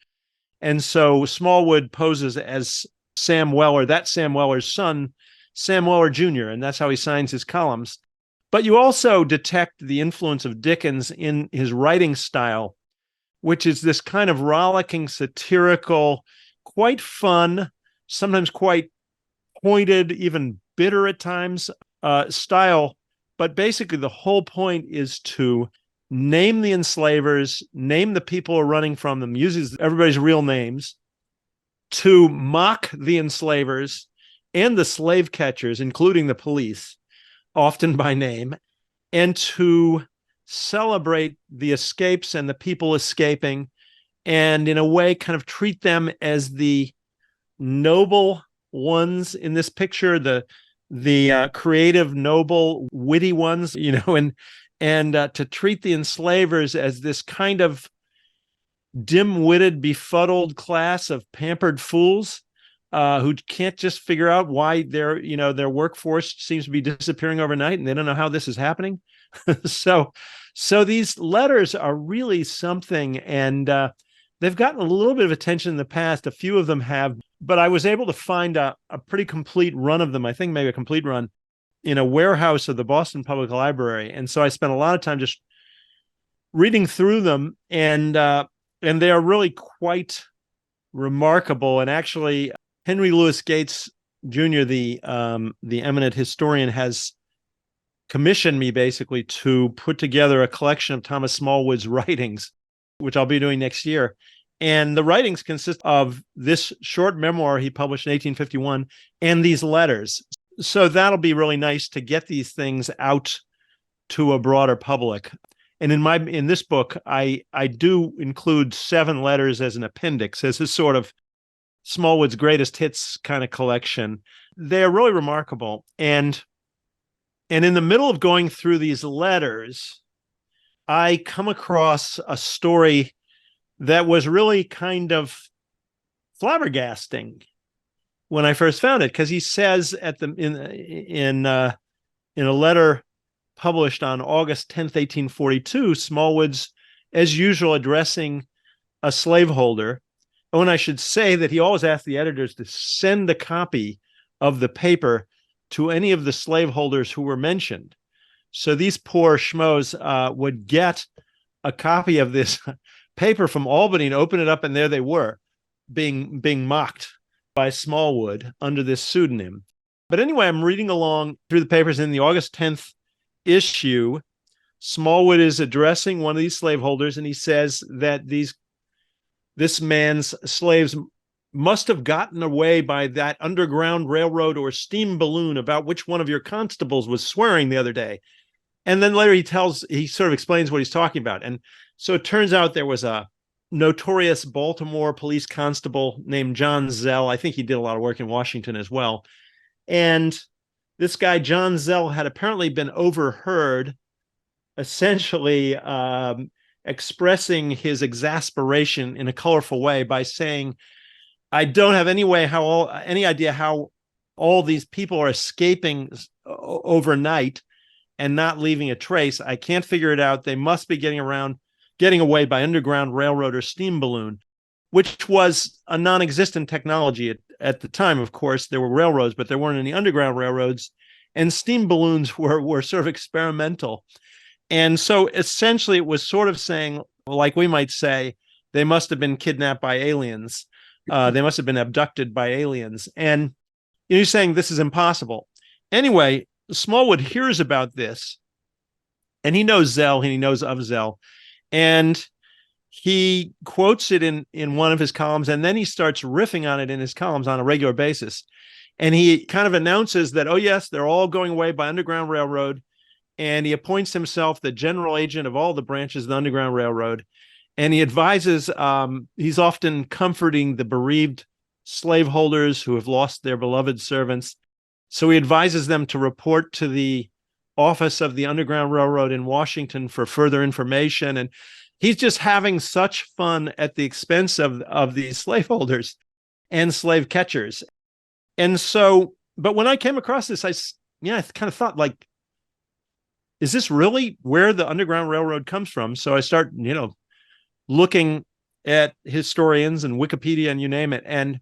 And so Smallwood poses as Sam Weller, that's Sam Weller's son, Sam Weller Jr., and that's how he signs his columns. But you also detect the influence of Dickens in his writing style, which is this kind of rollicking, satirical, quite fun, sometimes quite pointed, even bitter at times, style. But basically the whole point is to name the enslavers, name the people who are running from them, uses everybody's real names, to mock the enslavers and the slave catchers, including the police, often by name, and to celebrate the escapes and the people escaping, and in a way kind of treat them as the noble ones in this picture, the creative, noble, witty ones, and to treat the enslavers as this kind of dim-witted, befuddled class of pampered fools who can't just figure out why their workforce seems to be disappearing overnight, and they don't know how this is happening. so these letters are really something, and they've gotten a little bit of attention in the past. A few of them have, but I was able to find a pretty complete run of them. I think maybe a complete run in a warehouse of the Boston Public Library. And so I spent a lot of time just reading through them, and they are really quite remarkable. And actually, Henry Louis Gates Jr., the eminent historian, has commissioned me basically to put together a collection of Thomas Smallwood's writings, which I'll be doing next year. And the writings consist of this short memoir he published in 1851 and these letters. So that'll be really nice to get these things out to a broader public. And in this book, I do include 7 letters as an appendix, as a sort of Smallwood's greatest hits kind of collection. They're really remarkable. And in the middle of going through these letters, I come across a story that was really kind of flabbergasting when I first found it, because he says in a letter published on August 10th, 1842, Smallwood's, as usual, addressing a slaveholder. Oh, and I should say that he always asked the editors to send a copy of the paper to any of the slaveholders who were mentioned. So these poor schmoes would get a copy of this paper from Albany and open it up, and there they were, being mocked by Smallwood under this pseudonym. But anyway, I'm reading along through the papers. In the August 10th issue, Smallwood is addressing one of these slaveholders, and he says that this man's slaves must have gotten away by that underground railroad or steam balloon about which one of your constables was swearing the other day. And then later he sort of explains what he's talking about. And so it turns out there was a notorious Baltimore police constable named John Zell. I think he did a lot of work in Washington as well. And this guy, John Zell, had apparently been overheard essentially expressing his exasperation in a colorful way by saying, I don't have any idea how all these people are escaping overnight and not leaving a trace. I can't figure it out. They must be getting away by underground railroad or steam balloon, which was a non-existent technology at the time. Of course, there were railroads, but there weren't any underground railroads, and steam balloons were sort of experimental. And so essentially it was sort of saying, like we might say, they must have been kidnapped by aliens. They must have been abducted by aliens. And he's saying this is impossible. Anyway, Smallwood hears about this, and he knows Zell, and he knows of Zell, and he quotes it in one of his columns, and then he starts riffing on it in his columns on a regular basis. And he kind of announces that, oh, yes, they're all going away by Underground Railroad. And he appoints himself the general agent of all the branches of the Underground Railroad. And he advises, he's often comforting the bereaved slaveholders who have lost their beloved servants. So he advises them to report to the office of the Underground Railroad in Washington for further information. And he's just having such fun at the expense of these slaveholders and slave catchers. And so, but when I came across this, I kind of thought, like, is this really where the Underground Railroad comes from? So I start, looking at historians and Wikipedia and you name it. And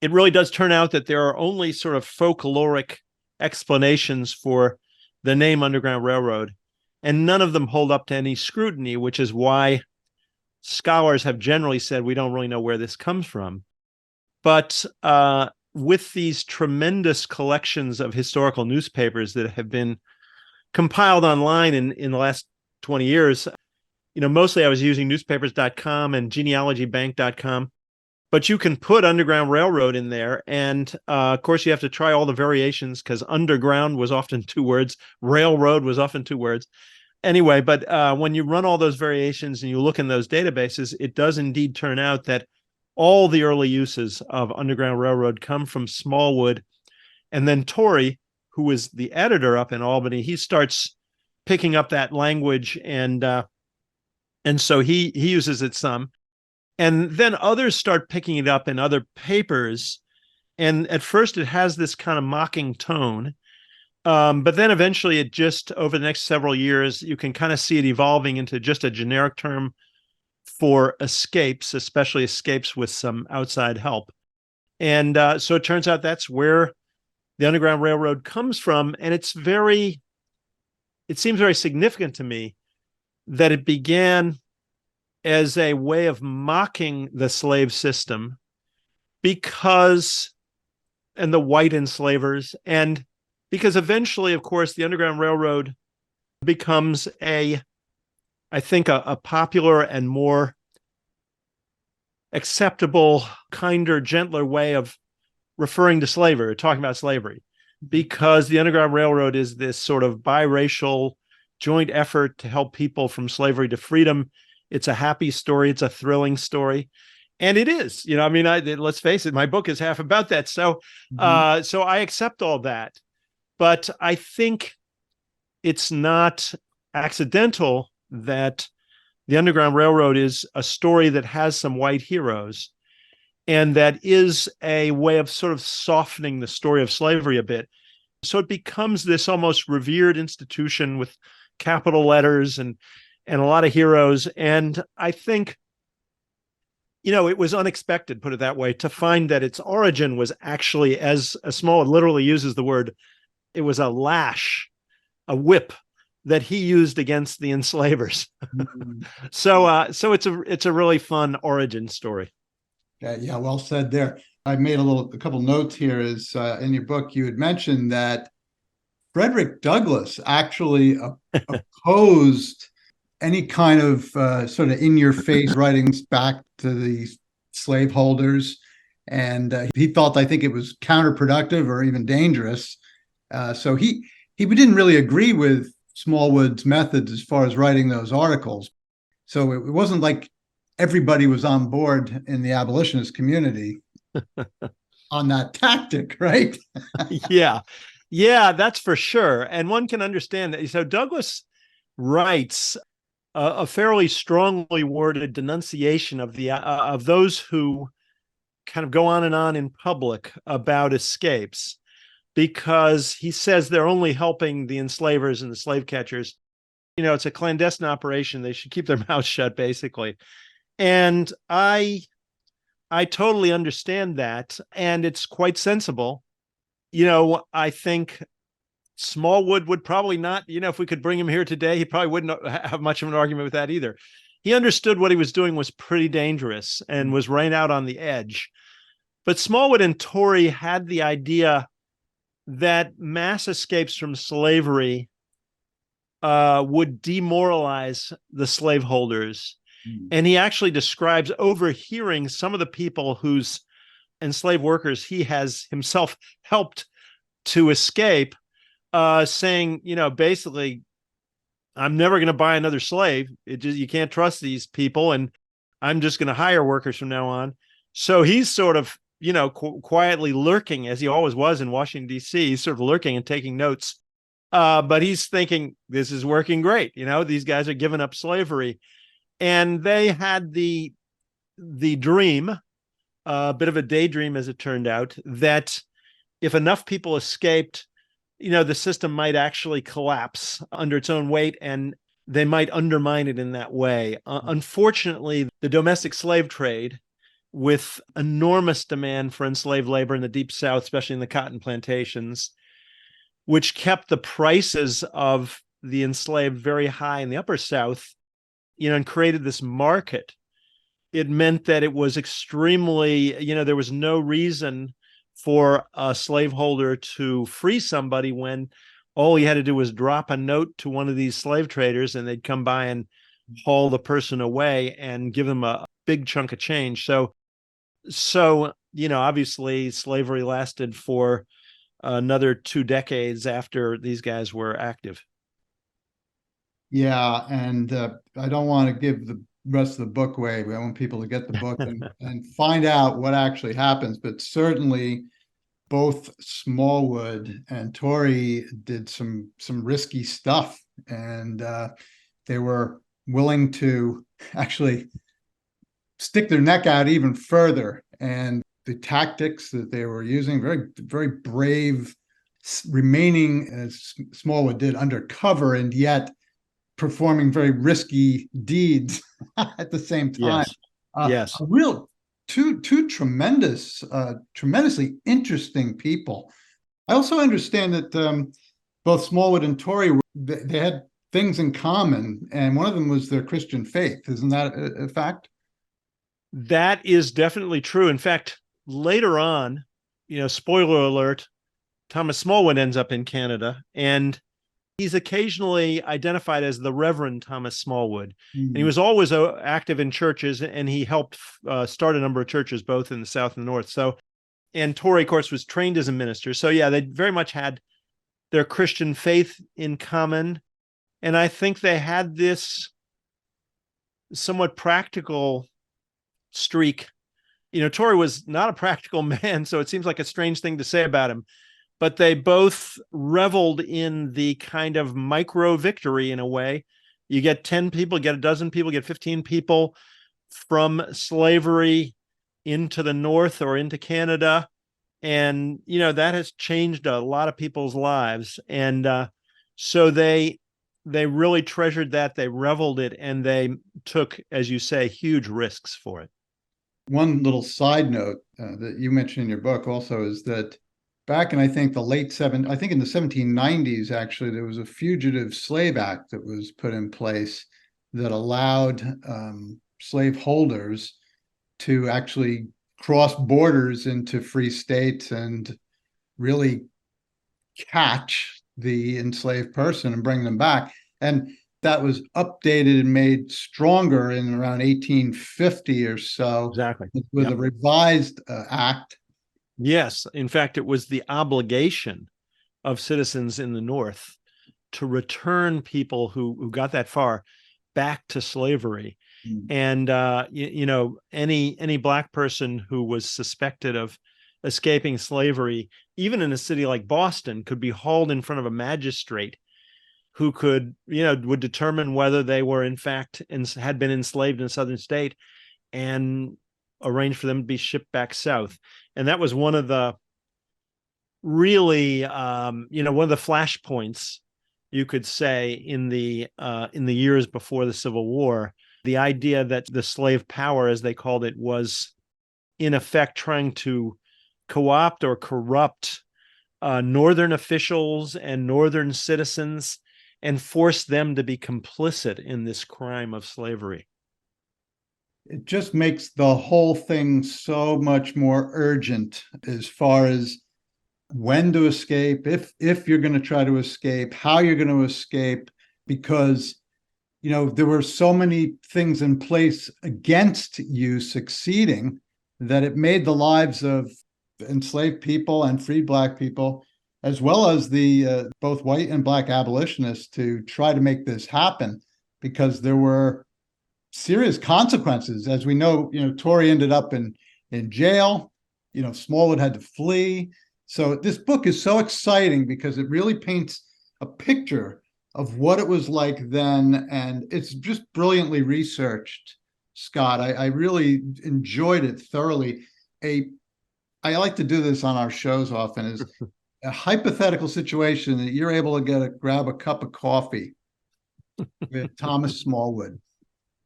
it really does turn out that there are only sort of folkloric explanations for the name Underground Railroad, and none of them hold up to any scrutiny, which is why scholars have generally said we don't really know where this comes from. But with these tremendous collections of historical newspapers that have been compiled online in the last 20 years, mostly I was using newspapers.com and genealogybank.com, but you can put Underground Railroad in there. And of course, you have to try all the variations, because underground was often 2 words. Railroad was often 2 words. Anyway, but when you run all those variations and you look in those databases, it does indeed turn out that all the early uses of Underground Railroad come from Smallwood. And then Torrey, who was the editor up in Albany, he starts picking up that language, and so he uses it some. And then others start picking it up in other papers. And at first it has this kind of mocking tone. But then eventually it just, over the next several years, you can kind of see it evolving into just a generic term for escapes, especially escapes with some outside help. And so it turns out that's where the Underground Railroad comes from. And it seems very significant to me that it began as a way of mocking the slave system and the white enslavers, and because eventually, of course, the Underground Railroad becomes I think, a popular and more acceptable, kinder, gentler way of referring to slavery, or talking about slavery, because the Underground Railroad is this sort of biracial joint effort to help people from slavery to freedom. It's a happy story. It's a thrilling story. And it is, I mean, let's face it, my book is half about that. So, so I accept all that, but I think it's not accidental that the Underground Railroad is a story that has some white heroes, and that is a way of sort of softening the story of slavery a bit. So it becomes this almost revered institution with capital letters and a lot of heroes. And I think, it was unexpected, put it that way, to find that its origin was actually, as Smallwood literally uses the word, it was a lash, a whip that he used against the enslavers. So it's a really fun origin story. Yeah, well said there. I made a couple notes here. Is in your book you had mentioned that Frederick Douglass actually opposed any kind of sort of in-your-face writings back to the slaveholders, and he felt, I think, it was counterproductive or even dangerous. So he didn't really agree with Smallwood's methods as far as writing those articles. So it wasn't like everybody was on board in the abolitionist community on that tactic, right? Yeah, that's for sure. And one can understand that. So Douglass writes a fairly strongly worded denunciation of those who kind of go on in public about escapes, because he says they're only helping the enslavers and the slave catchers. It's a clandestine operation. They should keep their mouths shut, basically. And I totally understand that, and it's quite sensible. I think Smallwood would probably not, if we could bring him here today, he probably wouldn't have much of an argument with that either. He understood what he was doing was pretty dangerous and was right out on the edge. But Smallwood and Torrey had the idea that mass escapes from slavery would demoralize the slaveholders. And he actually describes overhearing some of the people whose enslaved workers he has himself helped to escape, saying, basically, I'm never going to buy another slave. You can't trust these people, and I'm just going to hire workers from now on. So he's sort of, quietly lurking, as he always was in Washington, D.C. He's sort of lurking and taking notes. But he's thinking, this is working great. These guys are giving up slavery. And they had the dream, a bit of a daydream, as it turned out, that if enough people escaped, the system might actually collapse under its own weight, and they might undermine it in that way. Unfortunately, the domestic slave trade, with enormous demand for enslaved labor in the Deep South, especially in the cotton plantations, which kept the prices of the enslaved very high in the Upper South, and created this market. It meant that it was extremely, there was no reason for a slaveholder to free somebody when all he had to do was drop a note to one of these slave traders, and they'd come by and haul the person away and give them a big chunk of change. So obviously slavery lasted for another 2 decades after these guys were active. Yeah, and I don't want to give the rest of the book away. I want people to get the book and find out what actually happens. But certainly, both Smallwood and Torrey did some risky stuff, and they were willing to actually stick their neck out even further. And the tactics that they were using, very, very brave remaining, as Smallwood did, undercover and yet performing very risky deeds at the same time. Yes. Yes. A real two tremendously interesting people. I also understand that both Smallwood and Torrey, they had things in common, and one of them was their Christian faith. Isn't that a fact? That is definitely true. In fact, later on, spoiler alert, Thomas Smallwood ends up in Canada, and he's occasionally identified as the Reverend Thomas Smallwood. And he was always active in churches, and he helped start a number of churches, both in the South and the North. So, and Torrey, of course, was trained as a minister. So, yeah, they very much had their Christian faith in common. And I think they had this somewhat practical streak. Torrey was not a practical man, so it seems like a strange thing to say about him. But they both reveled in the kind of micro victory in a way. You get 10 people, get a dozen people, get 15 people from slavery into the North or into Canada. And, that has changed a lot of people's lives. And so they really treasured that. They reveled it, and they took, as you say, huge risks for it. One little side note that you mentioned in your book also is that back in, I think, in the 1790s, actually, there was a Fugitive Slave Act that was put in place that allowed slaveholders to actually cross borders into free states and really catch the enslaved person and bring them back. And that was updated and made stronger in around 1850 or so. Exactly. With a revised act. Yes. In fact, it was the obligation of citizens in the North to return people who got that far back to slavery. And, any Black person who was suspected of escaping slavery, even in a city like Boston, could be hauled in front of a magistrate who would determine whether they were in fact had been enslaved in a southern state and arrange for them to be shipped back south. And that was one of the really, one of the flashpoints, you could say, in the years before the Civil War. The idea that the slave power, as they called it, was in effect trying to co-opt or corrupt Northern officials and Northern citizens and force them to be complicit in this crime of slavery. It just makes the whole thing so much more urgent as far as when to escape, if you're going to try to escape, how you're going to escape, because there were so many things in place against you succeeding that it made the lives of enslaved people and free Black people, as well as the both white and Black abolitionists, to try to make this happen, because there were serious consequences. As we know, Torrey ended up in jail. Smallwood had to flee. So this book is so exciting because it really paints a picture of what it was like then, and it's just brilliantly researched, Scott. I really enjoyed it thoroughly. I like to do this on our shows often, is a hypothetical situation that you're able to grab a cup of coffee with Thomas Smallwood.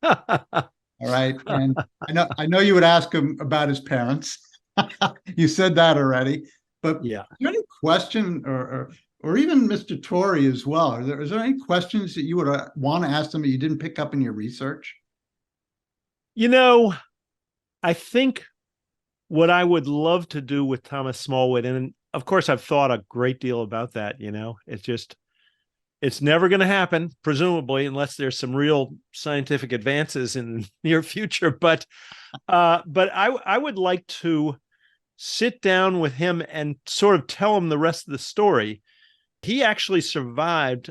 All right. And I know you would ask him about his parents. You said that already. But yeah. Is there any question, or even Mr. Torrey as well? Is there any questions that you would want to ask them that you didn't pick up in your research? I think what I would love to do with Thomas Smallwood, and of course I've thought a great deal about that, it's never going to happen, presumably, unless there's some real scientific advances in the near future. But I would like to sit down with him and sort of tell him the rest of the story. He actually survived.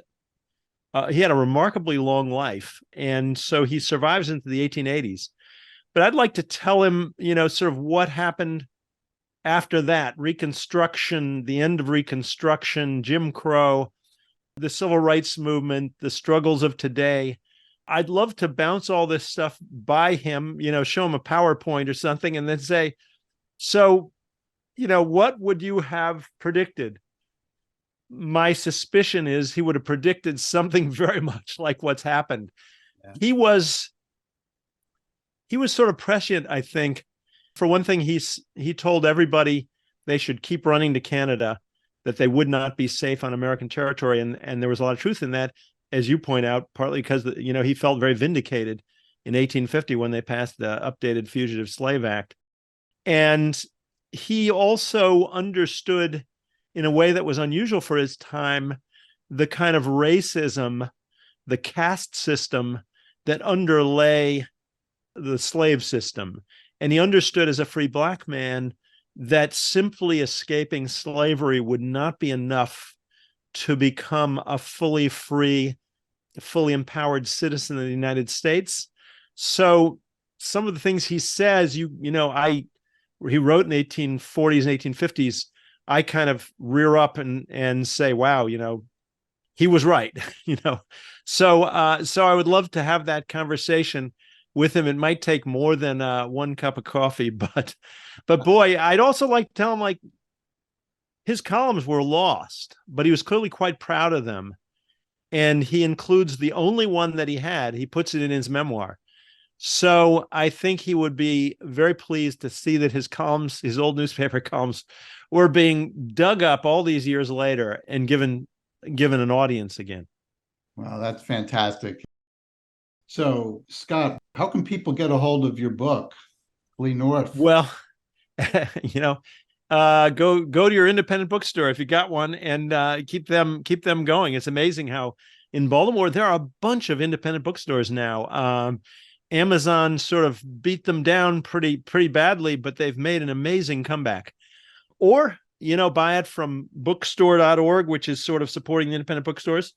He had a remarkably long life, and so he survives into the 1880s. But I'd like to tell him, sort of what happened after that: Reconstruction, the end of Reconstruction, Jim Crow, the civil rights movement, the struggles of today. I'd love to bounce all this stuff by him, show him a PowerPoint or something, and then say, so, what would you have predicted my suspicion is he would have predicted something very much like what's happened. Yeah. He was sort of prescient, I think. For one thing, he told everybody they should keep running to Canada, that they would not be safe on American territory. And there was a lot of truth in that, as you point out, partly because, he felt very vindicated in 1850 when they passed the updated Fugitive Slave Act. And he also understood, in a way that was unusual for his time, the kind of racism, the caste system that underlay the slave system. And he understood, as a free Black man, that simply escaping slavery would not be enough to become a fully free, fully empowered citizen of the United States. So some of the things he says, he wrote in the 1840s and 1850s, I kind of rear up and say, wow, he was right. So I would love to have that conversation with him. It might take more than one cup of coffee, but boy, I'd also like to tell him, his columns were lost, but he was clearly quite proud of them. And he includes the only one that he had. He puts it in his memoir. So I think he would be very pleased to see that his columns, his old newspaper columns, were being dug up all these years later and given an audience again. Wow, that's fantastic. So, Scott, how can people get a hold of your book, Flee North? Well, go to your independent bookstore if you got one, and keep them going. It's amazing how in Baltimore there are a bunch of independent bookstores now. Amazon sort of beat them down pretty badly, but they've made an amazing comeback. Or, buy it from bookstore.org, which is sort of supporting the independent bookstores.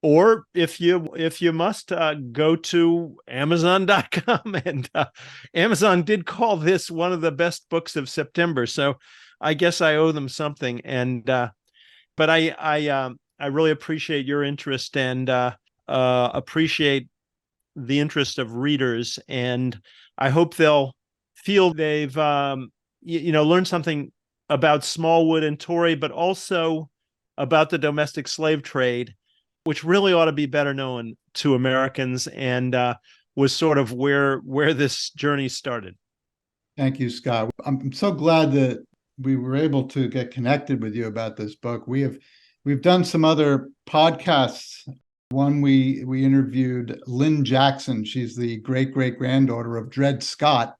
Or if you must, go to Amazon.com. And Amazon did call this one of the best books of September. So I guess I owe them something. And but I really appreciate your interest, and appreciate the interest of readers. And I hope they'll feel they've learned something about Smallwood and Torrey, but also about the domestic slave trade, which really ought to be better known to Americans, and was sort of where this journey started. Thank you, Scott. I'm so glad that we were able to get connected with you about this book. We've done some other podcasts. One, we interviewed Lynn Jackson. She's the great-great-granddaughter of Dred Scott.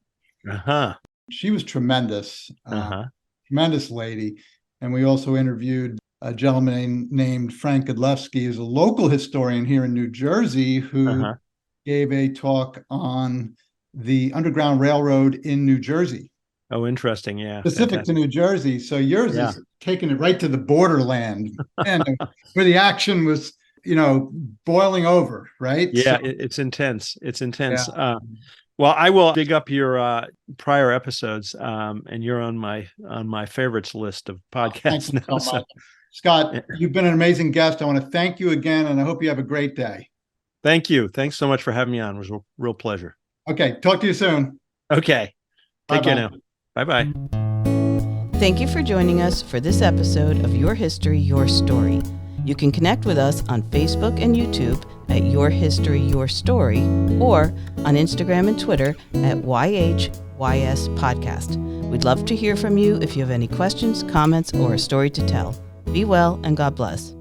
Uh-huh. She was tremendous, tremendous lady. And we also interviewed a gentleman named Frank Godlewski, who's a local historian here in New Jersey, who gave a talk on the Underground Railroad in New Jersey. Oh, interesting. Yeah. Specific to New Jersey. So yours is taking it right to the borderland, and where the action was, boiling over, right? Yeah, so, it's intense. It's intense. Yeah. Well, I will dig up your prior episodes, and you're on my favorites list of podcasts now. So much. Scott, you've been an amazing guest. I want to thank you again, and I hope you have a great day. Thank you. Thanks so much for having me on. It was a real pleasure. Okay. Talk to you soon. Okay. Take care now. Bye-bye. Thank you for joining us for this episode of Your History, Your Story. You can connect with us on Facebook and YouTube at Your History, Your Story, or on Instagram and Twitter at YHYS Podcast. We'd love to hear from you if you have any questions, comments, or a story to tell. Be well, and God bless.